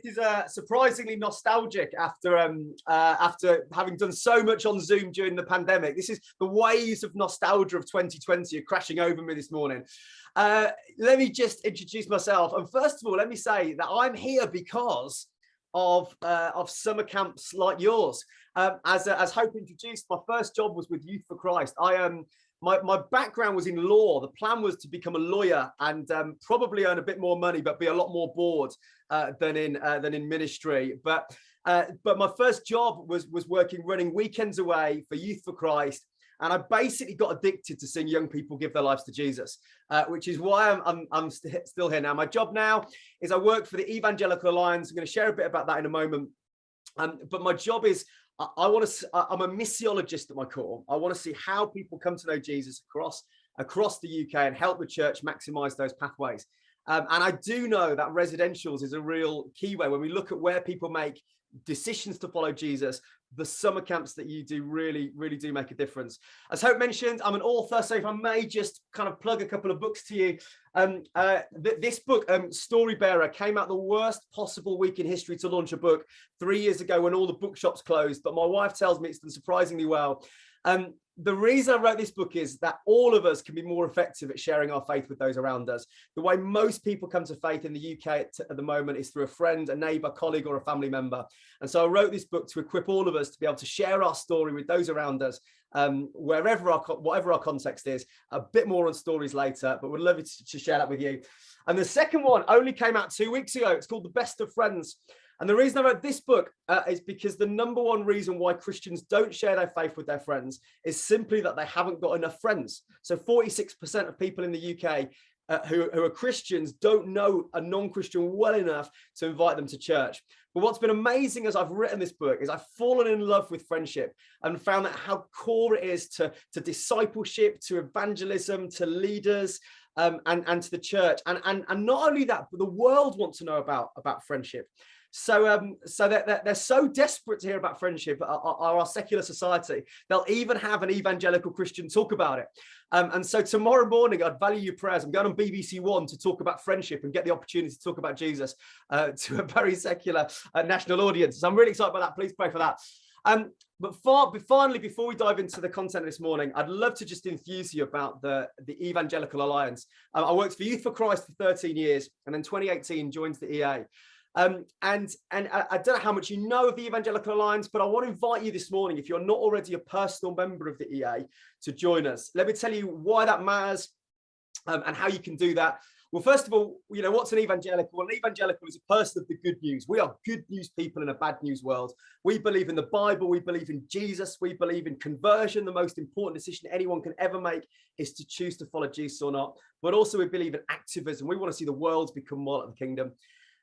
This is surprisingly nostalgic after having done so much on Zoom during the pandemic. This is the waves of nostalgia of 2020 are crashing over me this morning. Let me just introduce myself. And first of all, let me say that I'm here because of summer camps like yours. As Hope introduced, my first job was with Youth for Christ. My background was in law. The plan was to become a lawyer and probably earn a bit more money, but be a lot more bored than in ministry. But my first job was running weekends away for Youth for Christ, and I basically got addicted to seeing young people give their lives to Jesus, which is why I'm still here now. My job now is I work for the Evangelical Alliance. I'm going to share a bit about that in a moment. But my job is I'm a missiologist at my core. I want to see how people come to know Jesus across the UK and help the church maximize those pathways. And I do know that residentials is a real key way. When we look at where people make decisions to follow Jesus, the summer camps that you do really do make a difference. As Hope mentioned, I'm an author, so if I may just kind of plug a couple of books to you. This book, Story Bearer, came out the worst possible week in history to launch a book 3 years ago when all the bookshops closed, but my wife tells me it's done surprisingly well. The reason I wrote this book is that all of us can be more effective at sharing our faith with those around us. The way most people come to faith in the UK at the moment is through a friend, a neighbour, colleague, or a family member. And so I wrote this book to equip all of us to be able to share our story with those around us, whatever our context is. A bit more on stories later, but would love to share that with you. And the second one only came out 2 weeks ago. It's called The Best of Friends. And the reason I wrote this book is because the number one reason why Christians don't share their faith with their friends is simply that they haven't got enough friends. So 46% of people in the UK who are Christians don't know a non-Christian well enough to invite them to church. But what's been amazing as I've written this book is I've fallen in love with friendship and found that how core it is to discipleship, to evangelism, to leaders, and to the church. And not only that, but the world wants to know about friendship. So they're so desperate to hear about friendship, our secular society, they'll even have an evangelical Christian talk about it. And so tomorrow morning, I'd value your prayers. I'm going on BBC One to talk about friendship and get the opportunity to talk about Jesus to a very secular national audience. So I'm really excited about that. Please pray for that. But finally, before we dive into the content this morning, I'd love to just enthuse you about the Evangelical Alliance. I worked for Youth for Christ for 13 years, and in 2018 joined the EA. And I don't know how much you know of the Evangelical Alliance, but I want to invite you this morning, if you're not already a personal member of the EA, to join us. Let me tell you why that matters and how you can do that. Well, first of all, you know, what's an evangelical? Well, an evangelical is a person of the good news. We are good news people in a bad news world. We believe in the Bible. We believe in Jesus. We believe in conversion. The most important decision anyone can ever make is to choose to follow Jesus or not. But also we believe in activism. We want to see the world become more like the kingdom.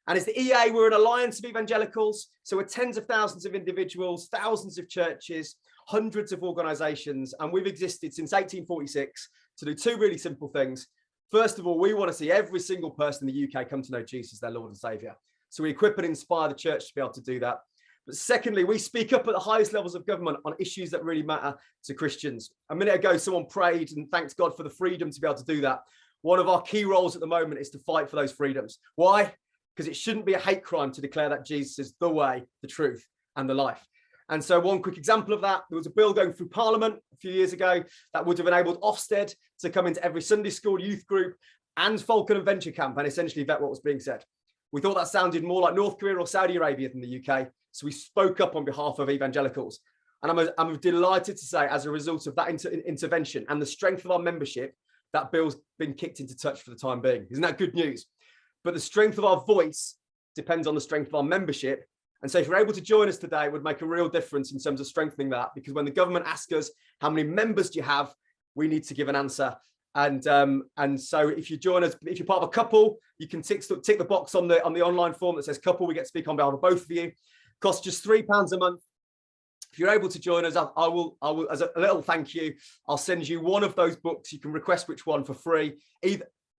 And as the EA, we're an alliance of evangelicals. So we're tens of thousands of individuals, thousands of churches, hundreds of organizations. And we've existed since 1846 to do two really simple things. First of all, we want to see every single person in the UK come to know Jesus, their Lord and Savior. So we equip and inspire the church to be able to do that. But secondly, we speak up at the highest levels of government on issues that really matter to Christians. A minute ago, someone prayed and thanked God for the freedom to be able to do that. One of our key roles at the moment is to fight for those freedoms. Why? Because it shouldn't be a hate crime to declare that Jesus is the way, the truth, and the life. And so one quick example of that, there was a bill going through Parliament a few years ago that would have enabled Ofsted to come into every Sunday school, youth group, and Falcon and Venture Camp and essentially vet what was being said. We thought that sounded more like North Korea or Saudi Arabia than the UK, so we spoke up on behalf of evangelicals. And I'm delighted to say, as a result of that intervention and the strength of our membership, that bill's been kicked into touch for the time being. Isn't that good news? But the strength of our voice depends on the strength of our membership. And so if you're able to join us today, it would make a real difference in terms of strengthening that, because when the government asks us, how many members do you have? We need to give an answer. And so if you join us, if you're part of a couple, you can tick the box on the online form that says couple. We get to speak on behalf of both of you. Costs just £3 a month. If you're able to join us, I will, as a little thank you, I'll send you one of those books. You can request which one for free,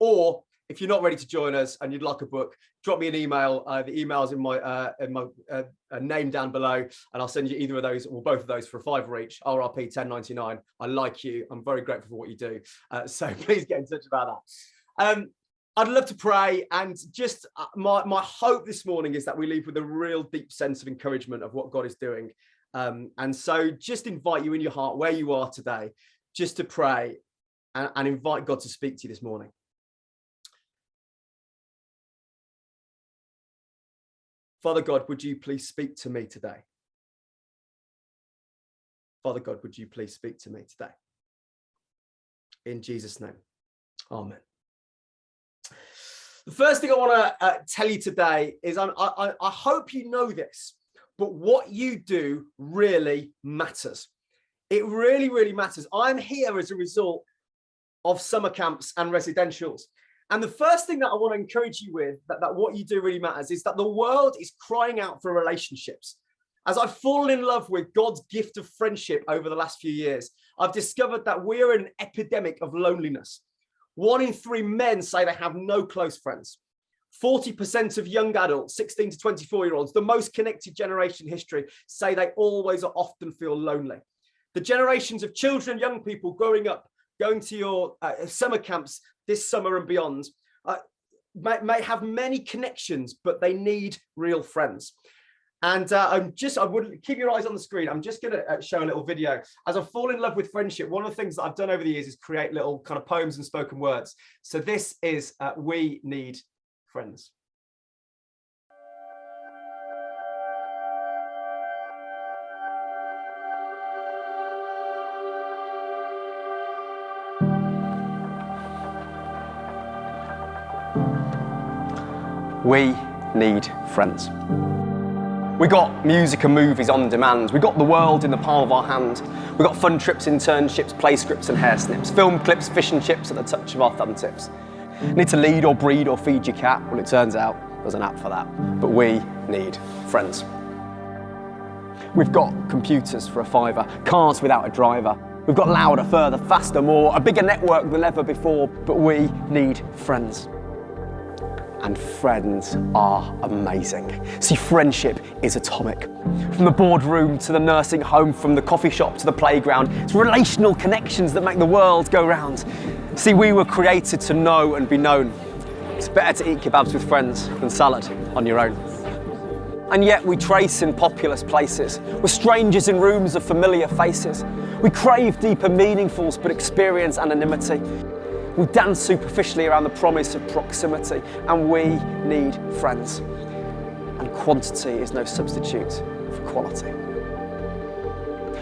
or if you're not ready to join us and you'd like a book, drop me an email. The email's in my name down below, and I'll send you either of those or both of those for £5 each. RRP 10.99. I like you. I'm very grateful for what you do. So please get in touch about that. I'd love to pray, and just my hope this morning is that we leave with a real deep sense of encouragement of what God is doing. And so just invite you in your heart, where you are today, just to pray and invite God to speak to you this morning. Father God, would you please speak to me today? Father God, would you please speak to me today? In Jesus' name, amen. The first thing I want to tell you today is I hope you know this, but what you do really matters. It really, really matters. I'm here as a result of summer camps and residentials. And the first thing that I want to encourage you with, that what you do really matters, is that the world is crying out for relationships. As I've fallen in love with God's gift of friendship over the last few years, I've discovered that we're in an epidemic of loneliness. 1 in 3 men say they have no close friends. 40% of young adults, 16 to 24-year-olds, the most connected generation in history, say they always or often feel lonely. The generations of children, young people growing up, going to your summer camps this summer and beyond, may have many connections, but they need real friends. And I would keep your eyes on the screen. I'm just going to show a little video. As I fall in love with friendship, one of the things that I've done over the years is create little kind of poems and spoken words. So this is We Need Friends. We need friends. We got music and movies on demand. We got the world in the palm of our hand. We got fun trips, internships, play scripts and hair snips, film clips, fish and chips at the touch of our thumb tips. Need to lead or breed or feed your cat? Well, it turns out there's an app for that. But we need friends. We've got computers for a fiver, cars without a driver. We've got louder, further, faster, more, a bigger network than ever before. But we need friends. And friends are amazing. See, friendship is atomic. From the boardroom to the nursing home, from the coffee shop to the playground, it's relational connections that make the world go round. See, we were created to know and be known. It's better to eat kebabs with friends than salad on your own. And yet we trace in populous places. We're strangers in rooms of familiar faces. We crave deeper meaningfuls but experience anonymity. We dance superficially around the promise of proximity, and we need friends. And quantity is no substitute for quality.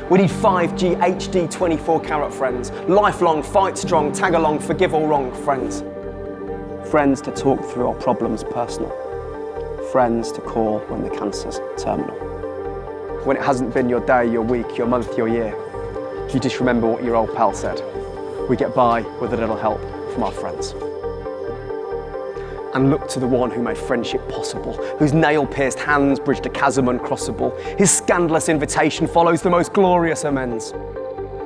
We need 5G HD 24-carat friends, lifelong, fight strong, tag along, forgive all wrong friends. Friends to talk through our problems personal. Friends to call when the cancer's terminal. When it hasn't been your day, your week, your month, your year, you just remember what your old pal said. We get by with a little help from our friends. And look to the one who made friendship possible, whose nail-pierced hands bridged a chasm uncrossable. His scandalous invitation follows the most glorious amends.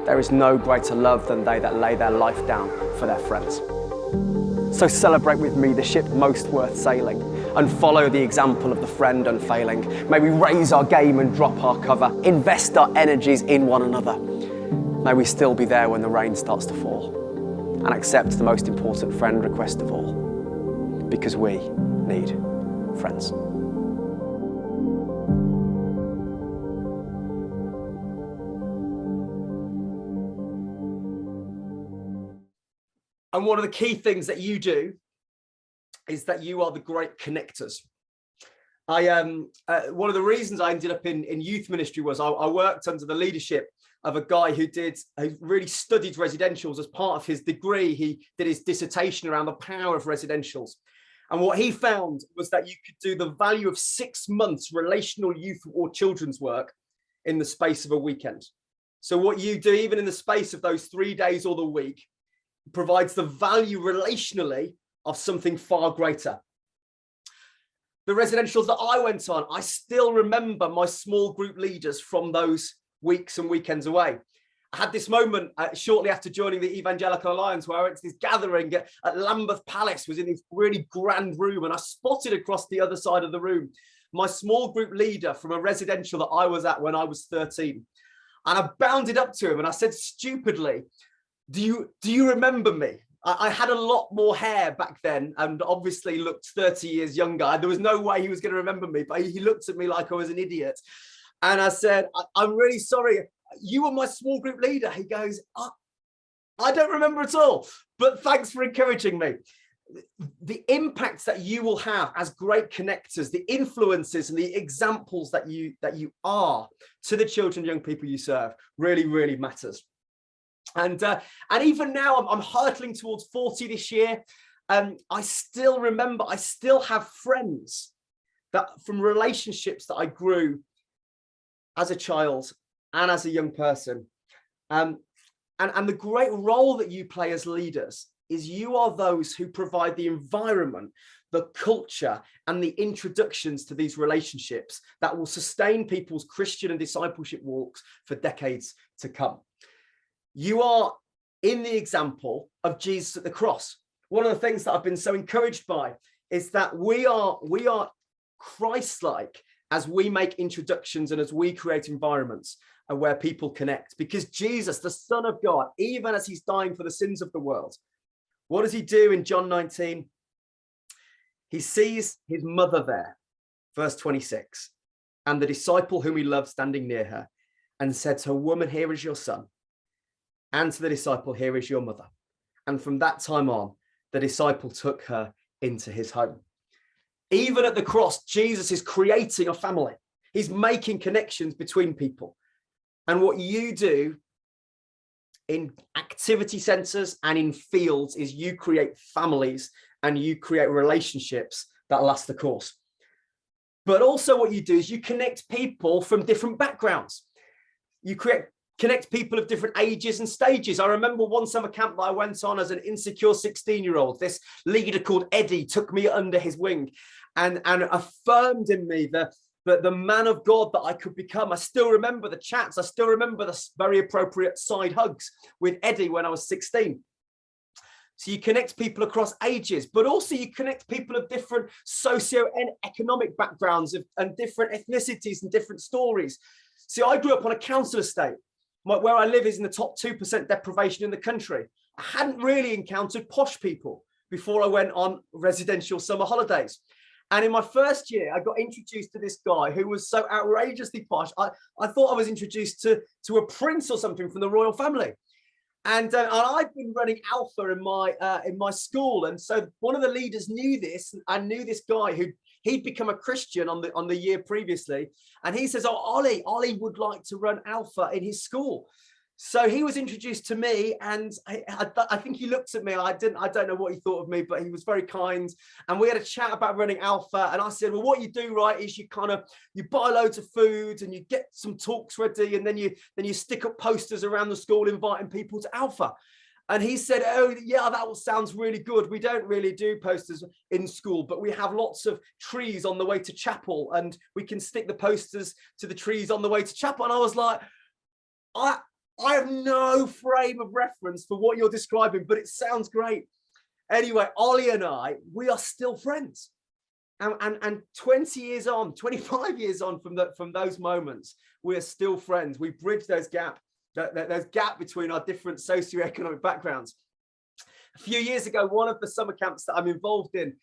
There is no greater love than they that lay their life down for their friends. So celebrate with me the ship most worth sailing, and follow the example of the friend unfailing. May we raise our game and drop our cover, invest our energies in one another. May we still be there when the rain starts to fall, and accept the most important friend request of all, because we need friends. And one of the key things that you do is that you are the great connectors. One of the reasons I ended up in youth ministry was I worked under the leadership of a guy who really studied residentials. As part of his degree, he did his dissertation around the power of residentials. And what he found was that you could do the value of 6 months relational youth or children's work in the space of a weekend. So what you do, even in the space of those 3 days or the week, provides the value relationally of something far greater. The residentials that I went on, I still remember my small group leaders from those weeks and weekends away. I had this moment shortly after joining the Evangelical Alliance where I went to this gathering at Lambeth Palace, was in this really grand room, and I spotted across the other side of the room my small group leader from a residential that I was at when I was 13. And I bounded up to him and I said stupidly, do you remember me? I had a lot more hair back then and obviously looked 30 years younger. There was no way he was going to remember me, but he looked at me like I was an idiot. And I said, I'm really sorry. You were my small group leader. He goes, I don't remember at all, but thanks for encouraging me. The impacts that you will have as great connectors, the influences and the examples that you are to the children and young people you serve really, really matters. And even now, I'm hurtling towards 40 this year. I still remember, I still have friends that from relationships that I grew as a child and as a young person. And the great role that you play as leaders is you are those who provide the environment, the culture, and the introductions to these relationships that will sustain people's Christian and discipleship walks for decades to come. You are in the example of Jesus at the cross. One of the things that I've been so encouraged by is that we are Christ-like as we make introductions and as we create environments where people connect. Because Jesus, the Son of God, even as he's dying for the sins of the world, what does he do in John 19? He sees his mother there, verse 26, and the disciple whom he loved standing near her, and said to her, "Woman, here is your son." And to the disciple, "Here is your mother." And from that time on, the disciple took her into his home. Even at the cross, Jesus is creating a family. He's making connections between people. And what you do in activity centers and in fields is you create families and you create relationships that last the course. But also what you do is you connect people from different backgrounds. You connect people of different ages and stages. I remember one summer camp that I went on as an insecure 16-year-old. This leader called Eddie took me under his wing and affirmed in me the man of God that I could become. I still remember the chats. I still remember the very appropriate side hugs with Eddie when I was 16. So you connect people across ages, but also you connect people of different socio and economic backgrounds and different ethnicities and different stories. See, I grew up on a council estate. Where I live is in the top 2% deprivation in the country. I hadn't really encountered posh people before I went on residential summer holidays. And in my first year, I got introduced to this guy who was so outrageously posh. I thought I was introduced to a prince or something from the royal family. And I'd been running Alpha in my school. And so one of the leaders knew this. I knew this guy he'd become a Christian on the year previously. And he says, "Oh, Ollie would like to run Alpha in his school." So he was introduced to me, and I think he looked at me. I don't know what he thought of me, but he was very kind. And we had a chat about running Alpha. And I said, "Well, what you do, right, is you buy loads of food and you get some talks ready, and then you stick up posters around the school inviting people to Alpha." And he said, "Oh, yeah, that all sounds really good. We don't really do posters in school, but we have lots of trees on the way to chapel, and we can stick the posters to the trees on the way to chapel." And I was like, I have no frame of reference for what you're describing, but it sounds great. Anyway, Ollie and we are still friends. And 20 years on, 25 years on from those moments, we are still friends. We bridge those gap between our different socioeconomic backgrounds. A few years ago, one of the summer camps that I'm involved in,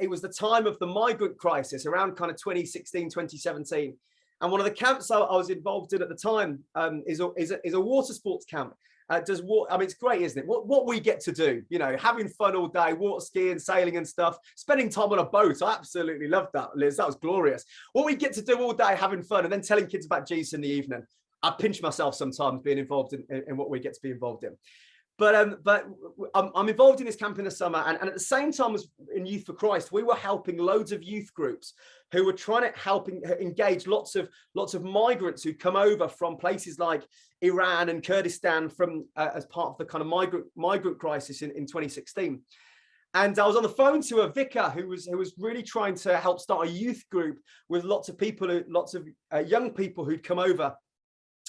it was the time of the migrant crisis around kind of 2016, 2017. And one of the camps I was involved in at the time is a water sports camp. It's great, isn't it? What we get to do, having fun all day, water skiing, sailing and stuff, spending time on a boat. I absolutely loved that, Liz. That was glorious. What we get to do all day, having fun, and then telling kids about Jesus in the evening. I pinch myself sometimes being involved in what we get to be involved in. But I'm involved in this camp in the summer, and at the same time as in Youth for Christ, we were helping loads of youth groups who were trying to help engage lots of migrants who come over from places like Iran and Kurdistan as part of the kind of migrant crisis in 2016. And I was on the phone to a vicar who was really trying to help start a youth group with lots of young people who'd come over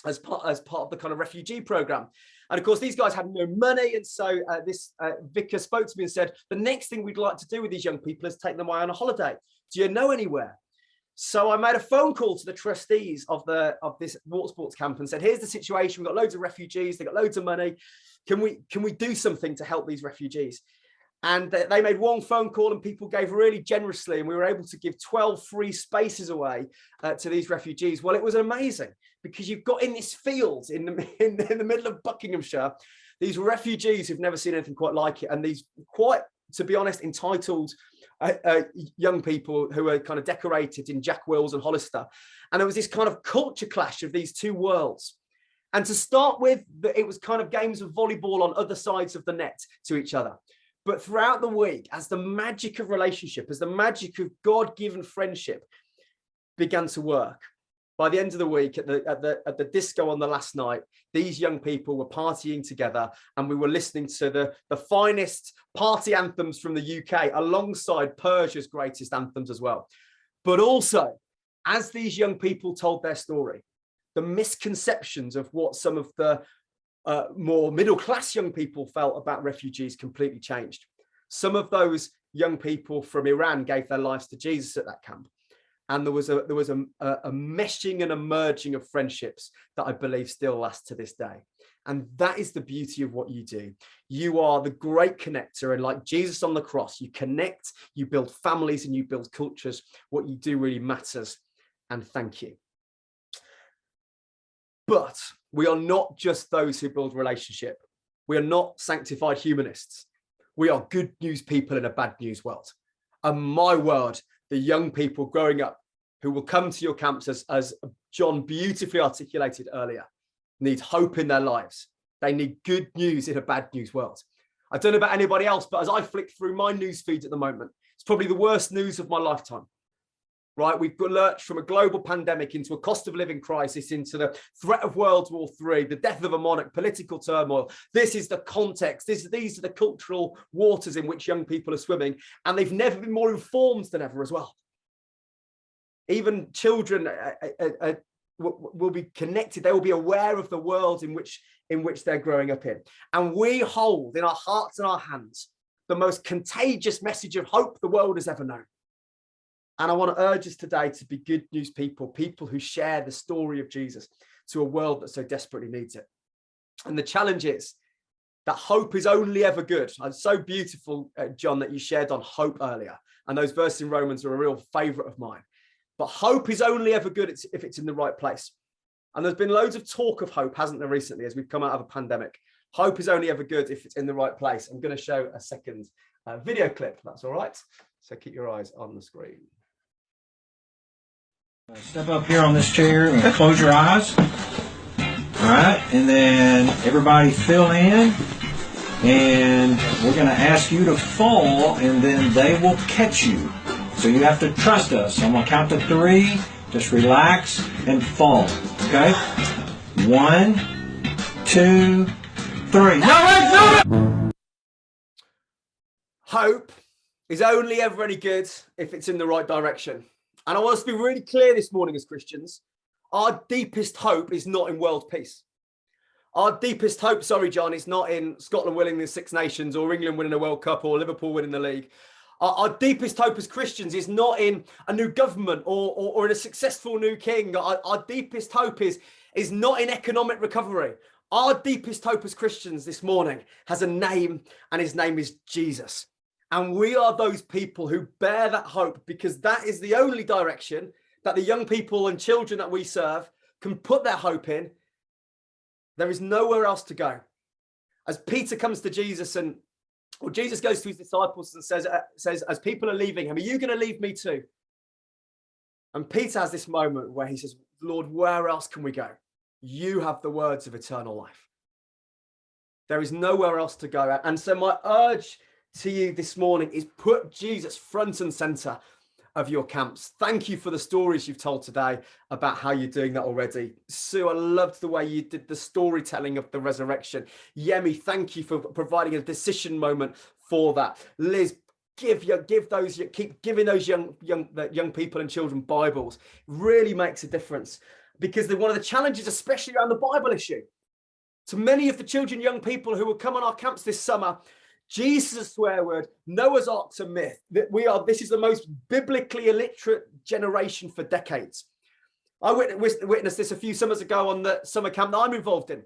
as part of the kind of refugee program. And of course, these guys had no money. And so this vicar spoke to me and said, "The next thing we'd like to do with these young people is take them away on a holiday. Do you know anywhere?" So I made a phone call to the trustees of this water sports camp and said, here's the situation. We've got loads of refugees. They've got loads of money. Can we do something to help these refugees? And they made one phone call and people gave really generously. And we were able to give 12 free spaces away to these refugees. Well, it was amazing because you've got in this field in the middle of Buckinghamshire, these refugees who've never seen anything quite like it. And these quite, to be honest, entitled young people who are kind of decorated in Jack Wills and Hollister. And there was this kind of culture clash of these two worlds. And to start with, it was kind of games of volleyball on other sides of the net to each other. But throughout the week, as the magic of relationship, as the magic of God-given friendship began to work, by the end of the week at the disco on the last night, these young people were partying together and we were listening to the finest party anthems from the UK alongside Persia's greatest anthems as well. But also, as these young people told their story, the misconceptions of what some of the more middle-class young people felt about refugees completely changed. Some of those young people from Iran gave their lives to Jesus at that camp. And there was a meshing and a merging of friendships that I believe still lasts to this day. And that is the beauty of what you do. You are the great connector. And like Jesus on the cross, you connect, you build families and you build cultures. What you do really matters. And thank you. But we are not just those who build relationship. We are not sanctified humanists. We are good news people in a bad news world. And my word, the young people growing up who will come to your camps, as John beautifully articulated earlier, need hope in their lives. They need good news in a bad news world. I don't know about anybody else, but as I flick through my news feeds at the moment, it's probably the worst news of my lifetime. Right, we've lurched from a global pandemic into a cost of living crisis, into the threat of World War III, the death of a monarch, political turmoil. This is the context. These are the cultural waters in which young people are swimming, and they've never been more informed than ever as well. Even children will be connected. They will be aware of the world in which they're growing up in. And we hold in our hearts and our hands the most contagious message of hope the world has ever known. And I want to urge us today to be good news people, people who share the story of Jesus to a world that so desperately needs it. And the challenge is that hope is only ever good. It's so beautiful, John, that you shared on hope earlier. And those verses in Romans are a real favorite of mine. But hope is only ever good if it's in the right place. And there's been loads of talk of hope, hasn't there, recently, as we've come out of a pandemic. Hope is only ever good if it's in the right place. I'm going to show a second video clip. That's all right. So keep your eyes on the screen. Step up here on this chair and close your eyes. All right, and then everybody fill in, and we're going to ask you to fall, and then they will catch you. So you have to trust us. So I'm going to count to 3. Just relax and fall. Okay? 1, 2, 3. No! Hope is only ever any good if it's in the right direction. And I want us to be really clear this morning as Christians. Our deepest hope is not in world peace. Our deepest hope, sorry, John, is not in Scotland winning the Six Nations or England winning a World Cup or Liverpool winning the league. Our deepest hope as Christians is not in a new government or in a successful new king. Our deepest hope is not in economic recovery. Our deepest hope as Christians this morning has a name, and his name is Jesus. And we are those people who bear that hope, because that is the only direction that the young people and children that we serve can put their hope in. There is nowhere else to go. As Peter comes to Jesus Jesus goes to his disciples and says, as people are leaving him, are you going to leave me too? And Peter has this moment where he says, Lord, where else can we go? You have the words of eternal life. There is nowhere else to go. And so my urge to you this morning is put Jesus front and center of your camps. Thank you for the stories you've told today about how you're doing that already. Sue, I loved the way you did the storytelling of the resurrection. Yemi, thank you for providing a decision moment for that. Liz, keep giving those young people and children Bibles. It really makes a difference, because one of the challenges, especially around the Bible issue, to many of the children, young people who will come on our camps this summer, Jesus' swear word, Noah's Ark's a myth. This is the most biblically illiterate generation for decades. I witnessed this a few summers ago on the summer camp that I'm involved in,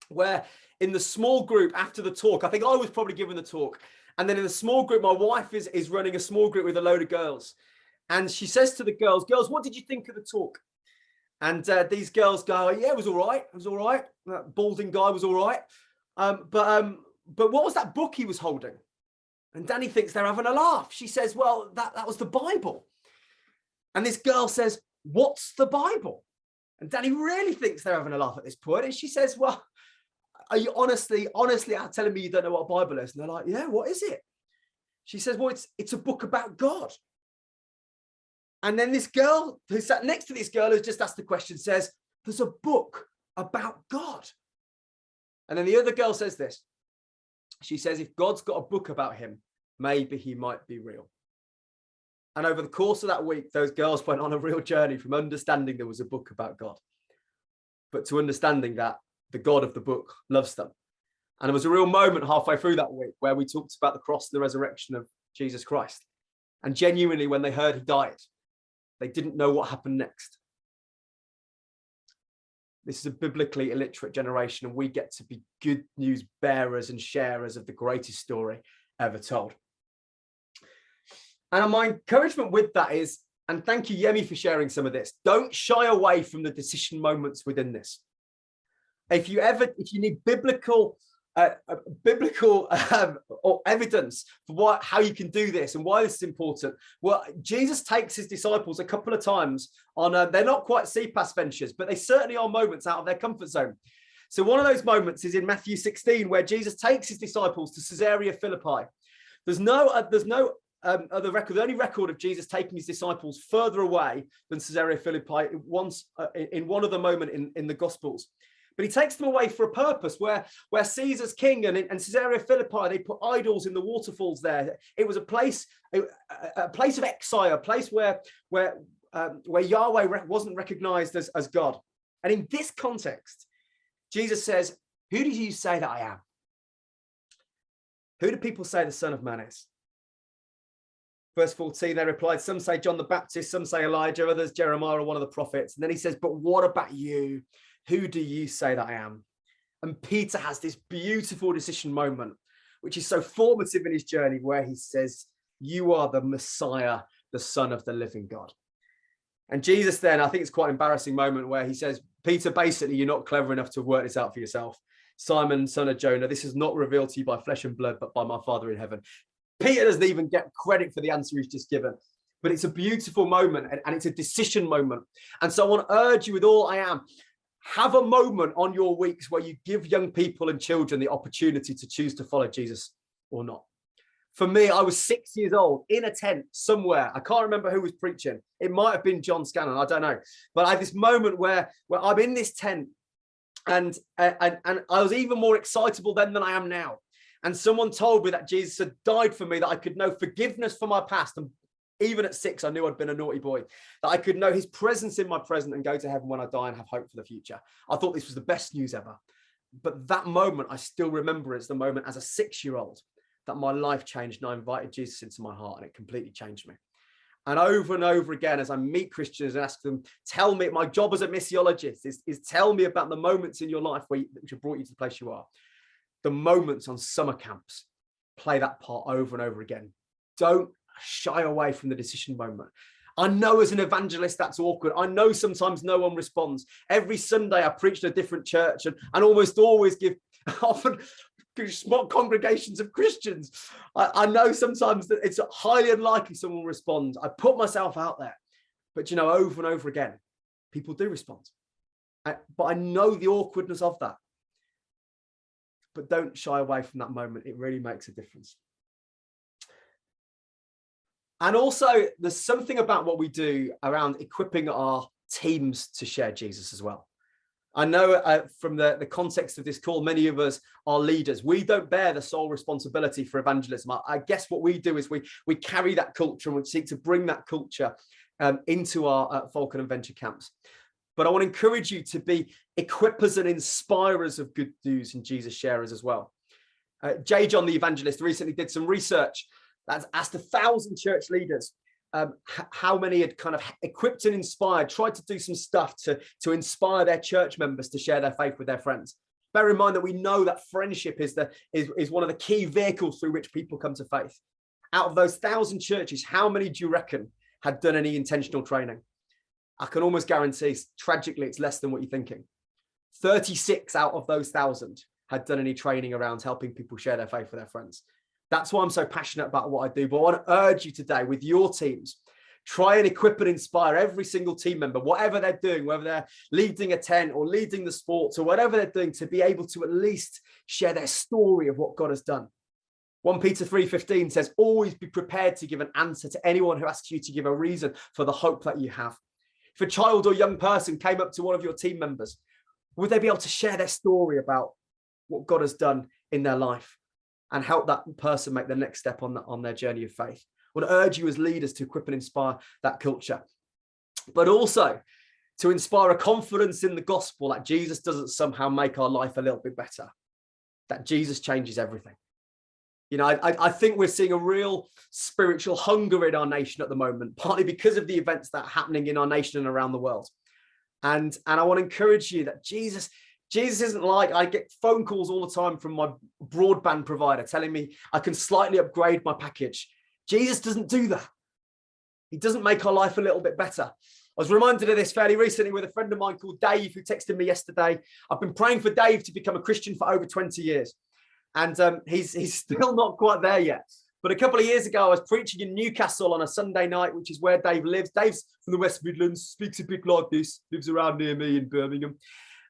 where in the small group after the talk, I think I was probably given the talk. And then in the small group, my wife is running a small group with a load of girls. And she says to the girls, what did you think of the talk? And these girls go, yeah, it was all right. It was all right. That balding guy was all right. But what was that book he was holding? And Danny thinks they're having a laugh. She says, well, that was the Bible. And this girl says, what's the Bible? And Danny really thinks they're having a laugh at this point. And she says, well, are you honestly telling me you don't know what a Bible is? And they're like, yeah, what is it? She says, well, it's a book about God. And then this girl who sat next to this girl who's just asked the question says, there's a book about God. And then the other girl says this. She says, if God's got a book about him, maybe he might be real. And over the course of that week, those girls went on a real journey from understanding there was a book about God, but to understanding that the God of the book loves them. And there was a real moment halfway through that week where we talked about the cross and the resurrection of Jesus Christ. And genuinely, when they heard he died, they didn't know what happened next. This is a biblically illiterate generation, and we get to be good news bearers and sharers of the greatest story ever told. And my encouragement with that is, and thank you, Yemi, for sharing some of this, don't shy away from the decision moments within this. If you need biblical or evidence for how you can do this and why this is important, well, Jesus takes his disciples a couple of times on they're not quite CPAS ventures, but they certainly are moments out of their comfort zone. So one of those moments is in Matthew 16, where Jesus takes his disciples to Caesarea Philippi. There's no other record. The only record of Jesus taking his disciples further away than Caesarea Philippi once in one other moment in the Gospels. But he takes them away for a purpose where Caesar's king and Caesarea Philippi, they put idols in the waterfalls there. It was a place of exile, a place where Yahweh wasn't recognized as God. And in this context, Jesus says, who do you say that I am? Who do people say the Son of Man is? Verse 14, they replied, some say John the Baptist, some say Elijah, others Jeremiah or one of the prophets. And then he says, but what about you? Who do you say that I am? And Peter has this beautiful decision moment, which is so formative in his journey, where he says, you are the Messiah, the Son of the living God. And Jesus then, I think it's quite an embarrassing moment where he says, Peter, basically, you're not clever enough to work this out for yourself. Simon, son of Jonah, this is not revealed to you by flesh and blood, but by my Father in heaven. Peter doesn't even get credit for the answer he's just given. But it's a beautiful moment, and it's a decision moment. And so I want to urge you with all I am, have a moment on your weeks where you give young people and children the opportunity to choose to follow Jesus or not. For me, I was 6 years old in a tent somewhere. I can't remember who was preaching. It might have been John Scanlon. I don't know. But I had this moment where I'm in this tent, and I was even more excitable then than I am now. And someone told me that Jesus had died for me, that I could know forgiveness for my past. And even at 6, I knew I'd been a naughty boy, that I could know his presence in my present and go to heaven when I die and have hope for the future. I thought this was the best news ever. But that moment, I still remember it's the moment as a 6-year-old that my life changed, and I invited Jesus into my heart, and it completely changed me. And over again, as I meet Christians and ask them, tell me, my job as a missiologist is tell me about the moments in your life which have brought you to the place you are. The moments on summer camps play that part over and over again. Don't shy away from the decision moment. I know as an evangelist that's awkward. I know sometimes no one responds. Every Sunday I preach in a different church and almost always give often small congregations of Christians. I know sometimes that it's highly unlikely someone will respond. I put myself out there, but over and over again, people do respond. But I know the awkwardness of that. But don't shy away from that moment. It really makes a difference. And also, there's something about what we do around equipping our teams to share Jesus as well. I know from the context of this call, many of us are leaders. We don't bear the sole responsibility for evangelism. I guess what we do is we carry that culture and we seek to bring that culture into our Falcon and Venture camps. But I want to encourage you to be equippers and inspirers of good news and Jesus sharers as well. J. John the Evangelist recently did some research that's asked 1,000 church leaders how many had kind of equipped and inspired, tried to do some stuff to inspire their church members to share their faith with their friends. Bear in mind that we know that friendship is one of the key vehicles through which people come to faith. Out of those 1,000 churches, how many do you reckon had done any intentional training? I can almost guarantee, tragically, it's less than what you're thinking. 36 out of those 1,000 had done any training around helping people share their faith with their friends. That's why I'm so passionate about what I do. But I want to urge you today with your teams, try and equip and inspire every single team member, whatever they're doing, whether they're leading a tent or leading the sports or whatever they're doing, to be able to at least share their story of what God has done. 1 Peter 3:15 says, always be prepared to give an answer to anyone who asks you to give a reason for the hope that you have. If a child or young person came up to one of your team members, would they be able to share their story about what God has done in their life and help that person make the next step on their journey of faith? I want to urge you as leaders to equip and inspire that culture, but also to inspire a confidence in the gospel that Jesus doesn't somehow make our life a little bit better, that Jesus changes everything. You know, I think we're seeing a real spiritual hunger in our nation at the moment, partly because of the events that are happening in our nation and around the world. And I want to encourage you that Jesus isn't like, I get phone calls all the time from my broadband provider telling me I can slightly upgrade my package. Jesus doesn't do that. He doesn't make our life a little bit better. I was reminded of this fairly recently with a friend of mine called Dave, who texted me yesterday. I've been praying for Dave to become a Christian for over 20 years. And he's still not quite there yet. But a couple of years ago, I was preaching in Newcastle on a Sunday night, which is where Dave lives. Dave's from the West Midlands, speaks a bit like this, lives around near me in Birmingham.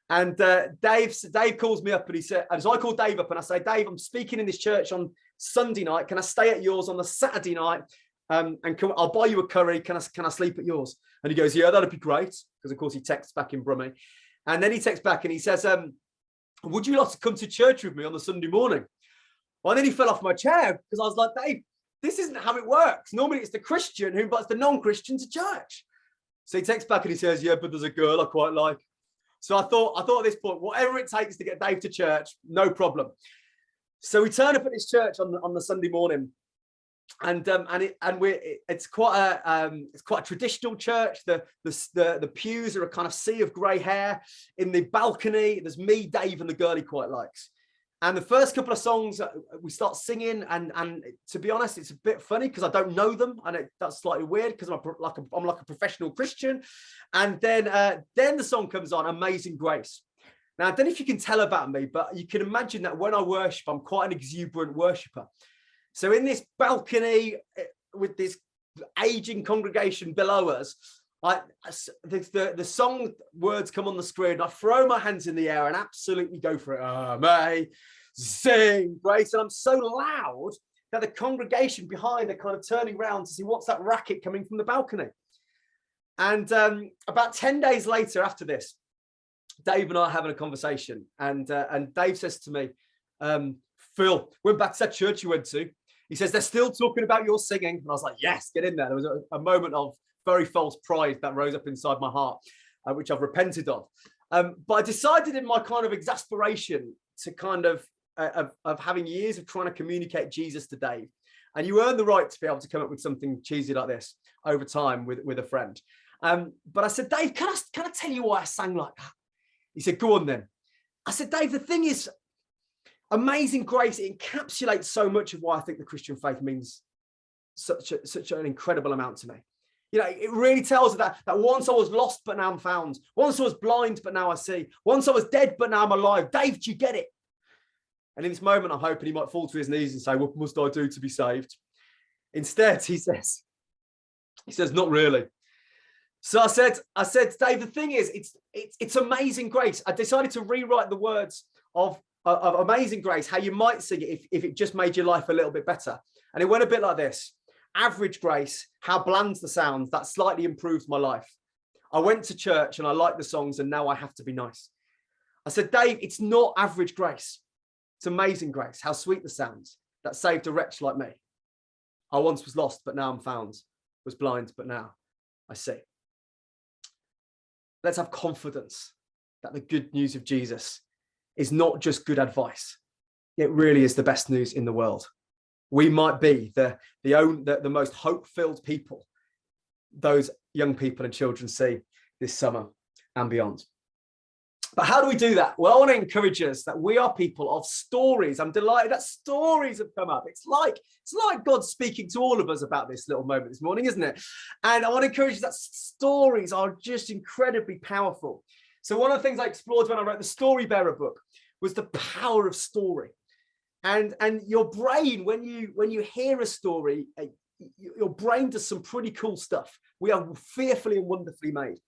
And Dave calls me up and he said, and so I call Dave up and I say, Dave, I'm speaking in this church on Sunday night. Can I stay at yours on the Saturday night? And I'll buy you a curry. Can I sleep at yours? And he goes, yeah, that'd be great. Because of course he texts back in Brummie. And then he texts back and he says, would you like to come to church with me on the Sunday morning? Well, then he fell off my chair because I was like, Dave, this isn't how it works. Normally it's the Christian who invites the non-Christian to church. So he texts back and he says, yeah, but there's a girl I quite like. So I thought at this point, whatever it takes to get Dave to church, no problem. So we turn up at this church on the Sunday morning, and it's quite a traditional church. The pews are a kind of sea of grey hair. In the balcony, there's me, Dave, and the girl he quite likes. And the first couple of songs we start singing, and to be honest, it's a bit funny because I don't know them, and that's slightly weird because I'm like a professional Christian. And then the song comes on, Amazing Grace. Now, I don't know if you can tell about me, but you can imagine that when I worship, I'm quite an exuberant worshiper. So in this balcony with this aging congregation below us, the song words come on the screen. I throw my hands in the air and absolutely go for it. Amazing grace. And I'm so loud that the congregation behind are kind of turning around to see what's that racket coming from the balcony. And about 10 days later after this, Dave and I are having a conversation. And Dave says to me, Phil, went back to that church you went to. He says, they're still talking about your singing. And I was like, yes, get in there. There was a moment of very false pride that rose up inside my heart, which I've repented of. But I decided in my kind of exasperation to kind of having years of trying to communicate Jesus to Dave. And you earn the right to be able to come up with something cheesy like this over time with a friend. But I said, Dave, can I tell you why I sang like that? He said, go on then. I said, Dave, the thing is, Amazing Grace, it encapsulates so much of why I think the Christian faith means such an incredible amount to me. You know, it really tells that once I was lost, but now I'm found. Once I was blind, but now I see. Once I was dead, but now I'm alive. Dave, do you get it? And in this moment, I'm hoping he might fall to his knees and say, what must I do to be saved? Instead, he says, not really. So I said, Dave, the thing is, it's Amazing Grace. I decided to rewrite the words of Amazing Grace, how you might sing it if it just made your life a little bit better. And it went a bit like this. Average grace, how bland's the sound, that slightly improved my life. I went to church and I liked the songs and now I have to be nice. I said, Dave, it's not average grace. It's Amazing Grace, how sweet the sounds that saved a wretch like me. I once was lost, but now I'm found, was blind, but now I see. Let's have confidence that the good news of Jesus is not just good advice, it really is the best news in the world. We might be the most hope-filled people those young people and children see this summer and beyond. But how do we do that? Well, I want to encourage us that we are people of stories. I'm delighted that stories have come up. It's like God speaking to all of us about this little moment this morning, isn't it? And I want to encourage you that stories are just incredibly powerful. So one of the things I explored when I wrote the Story Bearer book was the power of story. And your brain, when you hear a story, your brain does some pretty cool stuff. We are fearfully and wonderfully made.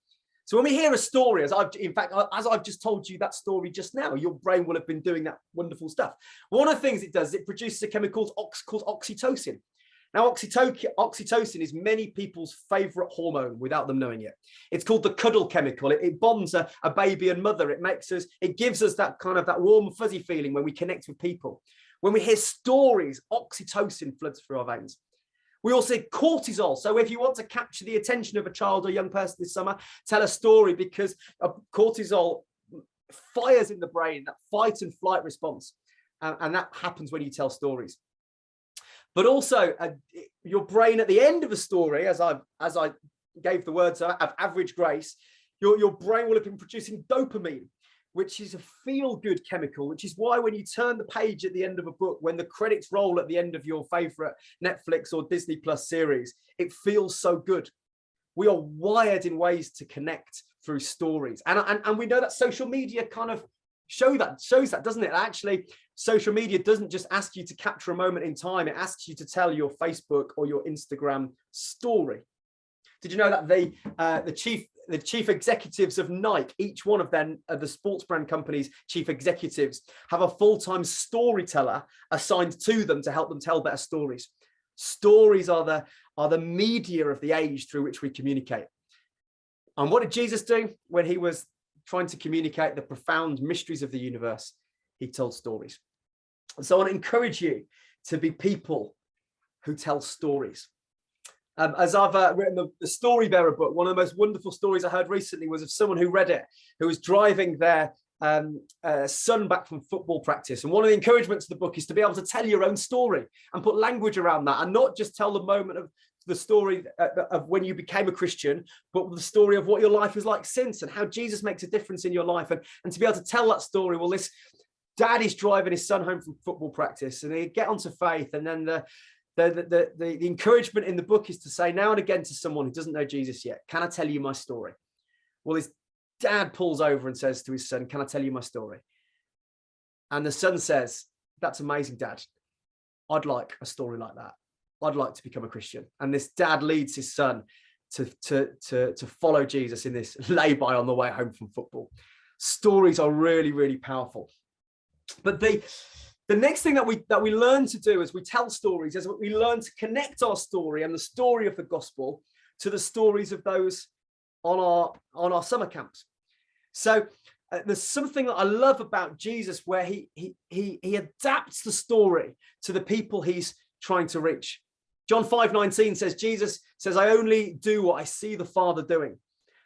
So when we hear a story, as I've just told you that story just now, your brain will have been doing that wonderful stuff. One of the things it does, it produces a chemical called oxytocin. Now, oxytocin is many people's favorite hormone without them knowing it. It's called the cuddle chemical. It bonds a baby and mother. It gives us that kind of that warm, fuzzy feeling when we connect with people. When we hear stories, oxytocin floods through our veins. We also say cortisol. So if you want to capture the attention of a child or young person this summer, tell a story, because cortisol fires in the brain, that fight and flight response. And that happens when you tell stories. But also your brain at the end of a story, as I gave the words of average grace, your brain will have been producing dopamine, which is a feel-good chemical, which is why when you turn the page at the end of a book, when the credits roll at the end of your favorite Netflix or Disney Plus series, it feels so good. We are wired in ways to connect through stories. And we know that social media kind of shows that, doesn't it? Actually, social media doesn't just ask you to capture a moment in time. It asks you to tell your Facebook or your Instagram story. Did you know that the chief executives of Nike, each one of them, the sports brand companies' chief executives, have a full-time storyteller assigned to them to help them tell better stories? Stories are the media of the age through which we communicate. And what did Jesus do when he was trying to communicate the profound mysteries of the universe? He told stories. And so I want to encourage you to be people who tell stories. As I've written the Story Bearer book, one of the most wonderful stories I heard recently was of someone who read it, who was driving their son back from football practice. And one of the encouragements of the book is to be able to tell your own story and put language around that, and not just tell the moment of the story of when you became a Christian, but the story of what your life is like since and how Jesus makes a difference in your life. And to be able to tell that story, well, this dad is driving his son home from football practice, and they get onto faith, and then the encouragement in the book is to say now and again to someone who doesn't know Jesus yet, can I tell you my story? Well, his dad pulls over and says to his son, can I tell you my story? And the son says, that's amazing, Dad. I'd like a story like that. I'd like to become a Christian. And this dad leads his son to follow Jesus in this lay-by on the way home from football. Stories are really, really powerful. But the next thing that we learn to do as we tell stories is we learn to connect our story and the story of the gospel to the stories of those on our summer camps. So there's something that I love about Jesus where he adapts the story to the people he's trying to reach. John 5:19 says, Jesus says, I only do what I see the Father doing.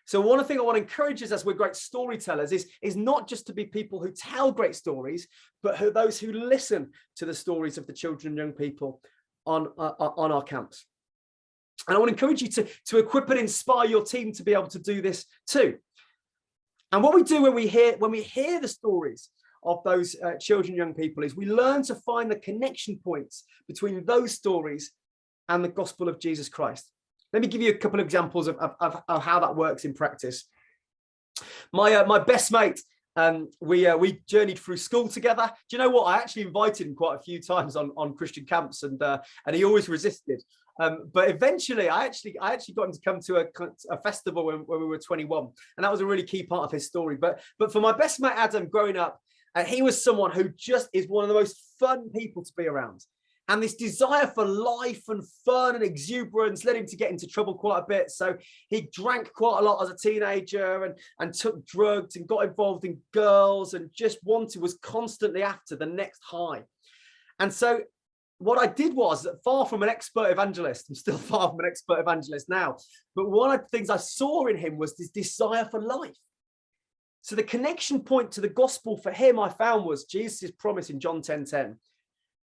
So one thing I want to encourage us as we're great storytellers is not just to be people who tell great stories, but those who listen to the stories of the children and young people on our camps. And I want to encourage you to equip and inspire your team to be able to do this too. And what we do when we hear the stories of those children and young people is we learn to find the connection points between those stories and the gospel of Jesus Christ. Let me give you a couple of examples of how that works in practice. My best mate, we journeyed through school together. Do you know what? I actually invited him quite a few times on Christian camps, and he always resisted. But eventually, I actually got him to come to a festival when we were 21, and that was a really key part of his story. But for my best mate Adam, growing up, he was someone who just is one of the most fun people to be around. And this desire for life and fun and exuberance led him to get into trouble quite a bit. So he drank quite a lot as a teenager and took drugs and got involved in girls and just was constantly after the next high. And so what I did was, far from an expert evangelist, I'm still far from an expert evangelist now, but one of the things I saw in him was this desire for life. So the connection point to the gospel for him, I found, was Jesus' promise in John 10:10,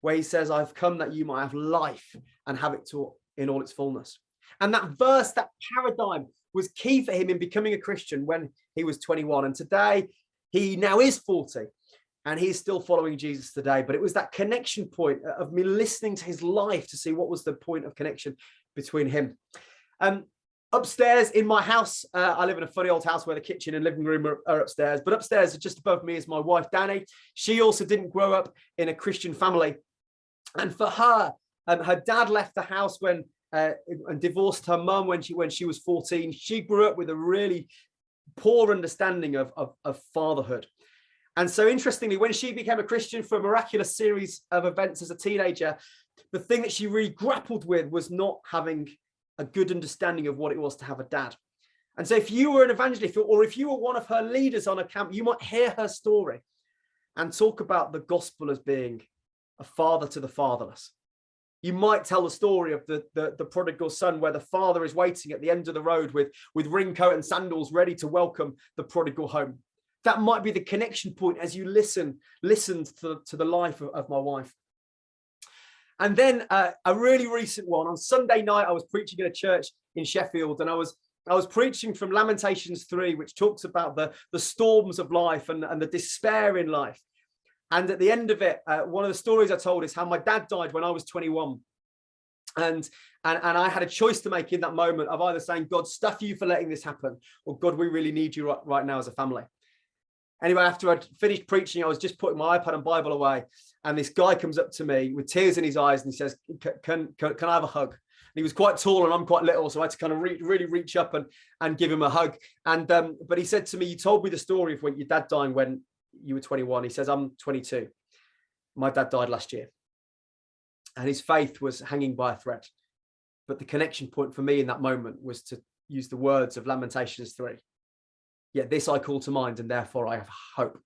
where he says, I've come that you might have life and have it in all its fullness. And that verse, that paradigm, was key for him in becoming a Christian when he was 21. And today, he now is 40, and he's still following Jesus today. But it was that connection point of me listening to his life to see what was the point of connection between him. Upstairs in my house, I live in a funny old house where the kitchen and living room are upstairs. But upstairs, just above me, is my wife, Danny. She also didn't grow up in a Christian family. And for her, her dad left the house and divorced her mum when she was 14. She grew up with a really poor understanding of fatherhood. And so interestingly, when she became a Christian for a miraculous series of events as a teenager, the thing that she really grappled with was not having a good understanding of what it was to have a dad. And so if you were an evangelist, or if you were one of her leaders on a camp, you might hear her story and talk about the gospel as being a father to the fatherless. You might tell the story of the prodigal son, where the father is waiting at the end of the road with raincoat and sandals, ready to welcome the prodigal home. That might be the connection point as you listened to the life of my wife. And then a really recent one, on Sunday night, I was preaching in a church in Sheffield, and I was preaching from Lamentations 3, which talks about the storms of life and the despair in life. And at the end of it, one of the stories I told is how my dad died when I was 21. And I had a choice to make in that moment of either saying, God, stuff you for letting this happen, or God, we really need you right now as a family. Anyway, after I'd finished preaching, I was just putting my iPad and Bible away, and this guy comes up to me with tears in his eyes, and he says, can I have a hug? And he was quite tall and I'm quite little, so I had to kind of really reach up and give him a hug. And but he said to me, you told me the story of when your dad dying when you were 21. He says, I'm 22. My dad died last year. And his faith was hanging by a thread. But the connection point for me in that moment was to use the words of Lamentations 3. Yet this I call to mind, and therefore I have hope.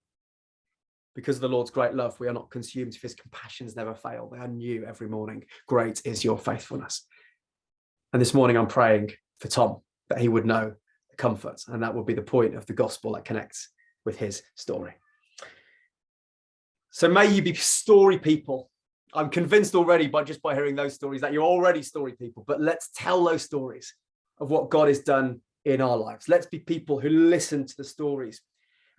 Because of the Lord's great love, we are not consumed, if his compassions never fail. They are new every morning. Great is your faithfulness. And this morning I'm praying for Tom, that he would know the comfort, and that will be the point of the gospel that connects with his story. So may you be story people. I'm convinced already by hearing those stories that you're already story people, but let's tell those stories of what God has done in our lives. Let's be people who listen to the stories,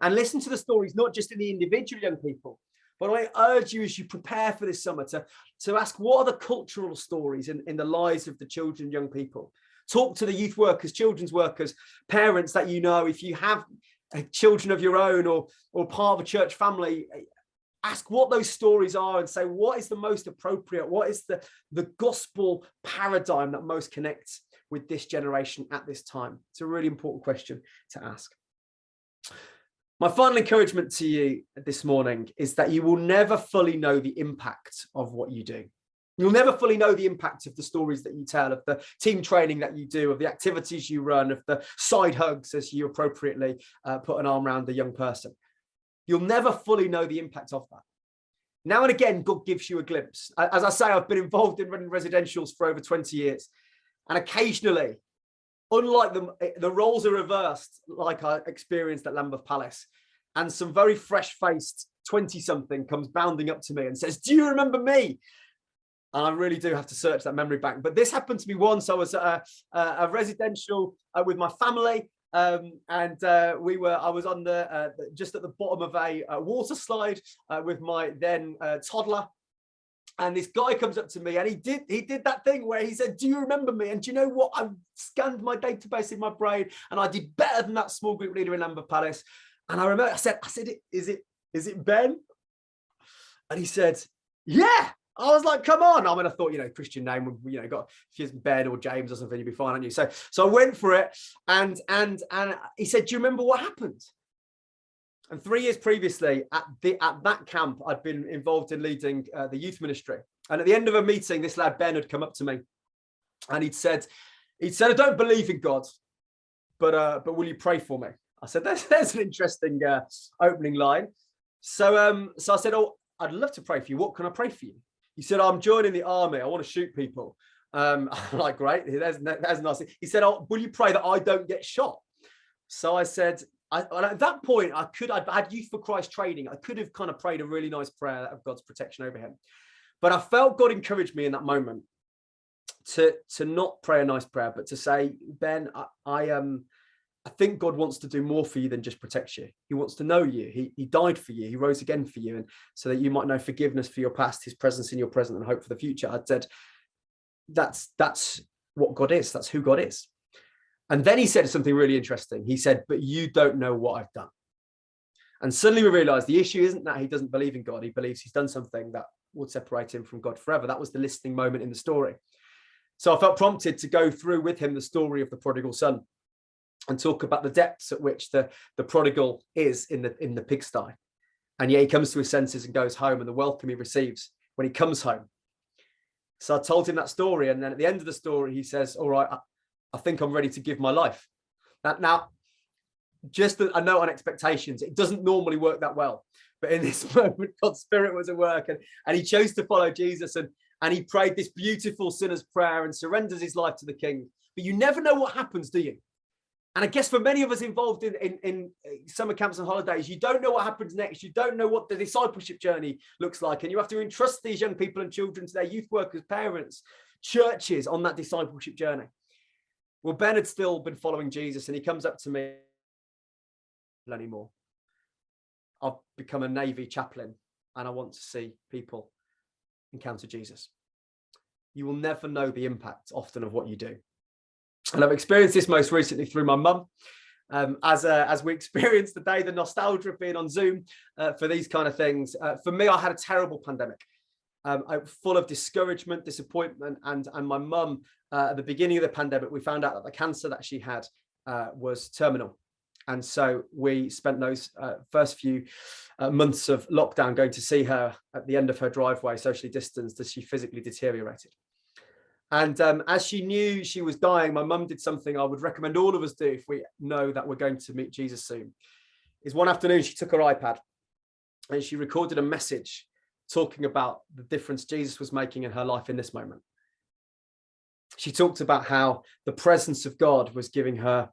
and listen to the stories, not just in the individual young people, but I urge you as you prepare for this summer to ask, what are the cultural stories in the lives of the children, young people? Talk to the youth workers, children's workers, parents that you know. If you have children of your own or part of a church family, ask what those stories are and say, what is the most appropriate? What is the gospel paradigm that most connects with this generation at this time? It's a really important question to ask. My final encouragement to you this morning is that you will never fully know the impact of what you do. You'll never fully know the impact of the stories that you tell, of the team training that you do, of the activities you run, of the side hugs as you appropriately put an arm around a young person. You'll never fully know the impact of that. Now and again, God gives you a glimpse. As I say, I've been involved in running residentials for over 20 years. And occasionally, unlike the roles are reversed, like I experienced at Lambeth Palace, and some very fresh-faced 20-something comes bounding up to me and says, do you remember me? And I really do have to search that memory bank. But this happened to me once. I was at a residential with my family. I was on just at the bottom of a water slide with my then toddler, and this guy comes up to me, and he did that thing where he said, do you remember me? And do you know what? I scanned my database in my brain, and I did better than that small group leader in Lambeth Palace. And I remember I said, is it Ben? And he said, yeah. I was like, come on. I mean, I thought, Christian name, got if it's Ben or James or something, you'd be fine, aren't you? So I went for it, and he said, do you remember what happened? And 3 years previously at that camp, I'd been involved in leading the youth ministry. And at the end of a meeting, this lad Ben had come up to me, and he'd said, I don't believe in God, but will you pray for me? I said, there's an interesting opening line. So I said, oh, I'd love to pray for you. What can I pray for you? He said, I'm joining the army. I want to shoot people. I'm like, great. That's nice. He said, oh, will you pray that I don't get shot? So I said, at that point, I had Youth for Christ training. I could have kind of prayed a really nice prayer of God's protection over him. But I felt God encouraged me in that moment to not pray a nice prayer, but to say, Ben, I think God wants to do more for you than just protect you. He wants to know you. He died for you. He rose again for you. And so that you might know forgiveness for your past, his presence in your present, and hope for the future. I said, that's what God is. That's who God is. And then he said something really interesting. He said, but you don't know what I've done. And suddenly we realized the issue isn't that he doesn't believe in God. He believes he's done something that would separate him from God forever. That was the listening moment in the story. So I felt prompted to go through with him the story of the prodigal son and talk about the depths at which the prodigal is in the pigsty. And yet he comes to his senses and goes home, and the welcome he receives when he comes home. So I told him that story. And then at the end of the story, he says, all right, I think I'm ready to give my life. Now, just a note on expectations. It doesn't normally work that well. But in this moment, God's Spirit was at work, and he chose to follow Jesus. And he prayed this beautiful sinner's prayer and surrenders his life to the King. But you never know what happens, do you? And I guess for many of us involved in summer camps and holidays, you don't know what happens next. You don't know what the discipleship journey looks like. And you have to entrust these young people and children to their youth workers, parents, churches on that discipleship journey. Well, Ben had still been following Jesus, and he comes up to me anymore. I've become a Navy chaplain, and I want to see people encounter Jesus. You will never know the impact often of what you do. And I've experienced this most recently through my mum. As we experienced today, the nostalgia of being on Zoom for these kind of things. For me, I had a terrible pandemic, full of discouragement, disappointment, and my mum, at the beginning of the pandemic, we found out that the cancer that she had was terminal. And so we spent those first few months of lockdown going to see her at the end of her driveway, socially distanced, as she physically deteriorated. And as she knew she was dying, my mum did something I would recommend all of us do if we know that we're going to meet Jesus soon. Is one afternoon she took her iPad and she recorded a message talking about the difference Jesus was making in her life in this moment. She talked about how the presence of God was giving her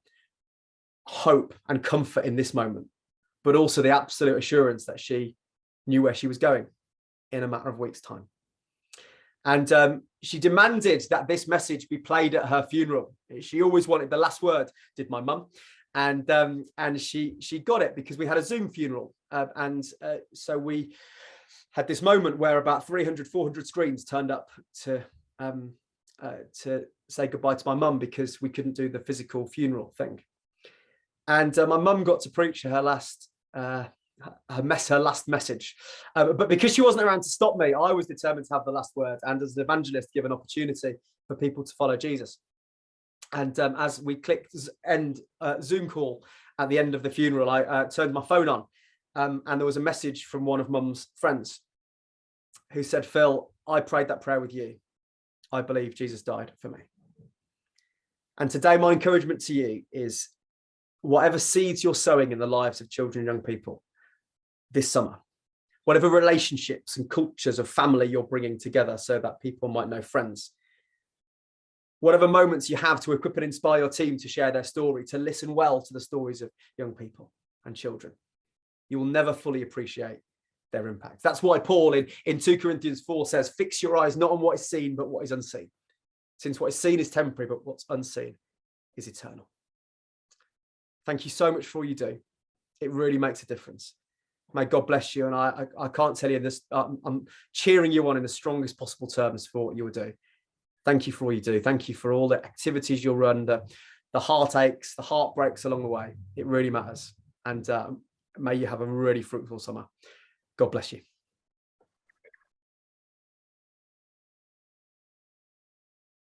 hope and comfort in this moment, but also the absolute assurance that she knew where she was going in a matter of weeks' time. And she demanded that this message be played at her funeral. She always wanted the last word, did my mum. And she got it because we had a Zoom funeral. So we had this moment where about 300, 400 screens turned up to say goodbye to my mum because we couldn't do the physical funeral thing. And my mum got to preach her last message. But because she wasn't around to stop me, I was determined to have the last word, and as an evangelist, give an opportunity for people to follow Jesus. And as we clicked end Zoom call at the end of the funeral, I turned my phone on, and there was a message from one of Mum's friends who said, Phil, I prayed that prayer with you. I believe Jesus died for me. And today, my encouragement to you is whatever seeds you're sowing in the lives of children and young people this summer, whatever relationships and cultures of family you're bringing together so that people might know friends, whatever moments you have to equip and inspire your team to share their story, to listen well to the stories of young people and children, you will never fully appreciate their impact. That's why Paul in 2 Corinthians 4 says, fix your eyes not on what is seen, but what is unseen. Since what is seen is temporary, but what's unseen is eternal. Thank you so much for all you do. It really makes a difference. May God bless you. And I can't tell you this. I'm cheering you on in the strongest possible terms for what you will do. Thank you for all you do. Thank you for all the activities you'll run, the heartaches, the heartbreaks along the way. It really matters. And may you have a really fruitful summer. God bless you.